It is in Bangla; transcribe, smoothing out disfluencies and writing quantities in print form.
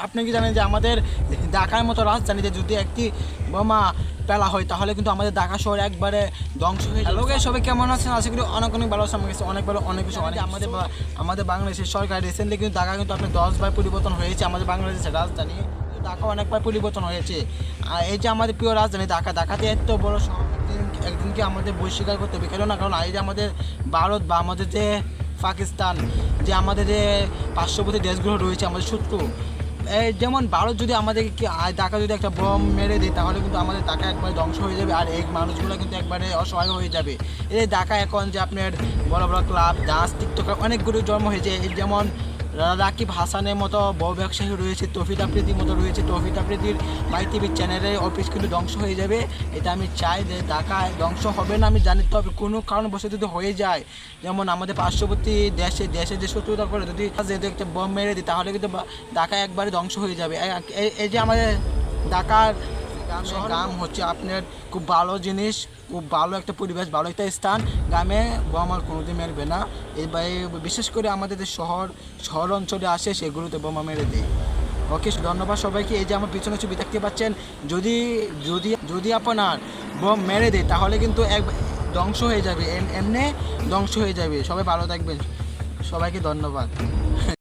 আপনি কি জানেন যে আমাদের ঢাকার মতো রাজধানীতে যদি একটি বোমা ফেলা হয় তাহলে কিন্তু আমাদের ঢাকা শহর একবারে ধ্বংস হয়ে যাবে। লোকে সবাই কেমন আছেন? আশা করি অনেক অনেক ভালো আছে। আমার কাছে অনেক ভালো, অনেক কিছু অনেক আমাদের বাংলাদেশের সরকার রিসেন্টলি কিন্তু ঢাকা কিন্তু আপনার 10বার পরিবর্তন হয়েছে। আমাদের বাংলাদেশের রাজধানী ঢাকা অনেকবার পরিবর্তন হয়েছে। আর এই যে আমাদের প্রিয় রাজধানী ঢাকাতে এত বড় শহর একদিনকে আমাদের বহিষ্কার করতে হবে। কারণ এই যে আমাদের ভারত বা আমাদের যে পাকিস্তান, যে আমাদের যে পার্শ্ববর্তী দেশগুলো রয়েছে আমাদের শত্রু, এই যেমন ভারত যদি আমাদেরকে ঢাকা যদি একটা বম মেরে দেয় তাহলে কিন্তু আমাদের ঢাকা একবারে ধ্বংস হয়ে যাবে। আর এই মানুষগুলো কিন্তু একবারে অসহায় হয়ে যাবে। এই ঢাকা এখন যে আপনার বড় বড় ক্লাব, ডান্স, টিকটকার অনেকগুলো জন্ম হয়েছে। যেমন রাকিব হাসানের মতো বড় ব্যবসায়ী রয়েছে, তৌফিক আফ্রিদির মতো রয়েছে। তৌফিক আফ্রিদির মাই টিভির চ্যানেলের অফিস কিন্তু ধ্বংস হয়ে যাবে। এটা আমি চাই যে ঢাকা ধ্বংস হবে না আমি জানি, তবে কোনো কারণবশত যদি হয়ে যায়, যেমন আমাদের পার্শ্ববর্তী দেশে যে শত্রুতা করে যদি একটা বম মেরে দিই তাহলে কিন্তু ঢাকা একবারে ধ্বংস হয়ে যাবে। এই যে আমাদের ঢাকার গ্রাম হচ্ছে আপনার খুব ভালো জিনিস, খুব ভালো একটা পরিবেশ, ভালো একটা স্থান। গ্রামে বোমা কোনোদিন মেরবে না। বিশেষ করে আমাদের যে শহর অঞ্চলে আসে সেগুলোতে বোমা মেরে দেয়। ওকে, ধন্যবাদ সবাইকে। এই যে আমার পিছনে ছবি দেখতে পাচ্ছেন, যদি যদি যদি আপনার বোম মেরে দেয় তাহলে কিন্তু ধ্বংস হয়ে যাবে, এমনি ধ্বংস হয়ে যাবে। সবাই ভালো থাকবেন, সবাইকে ধন্যবাদ।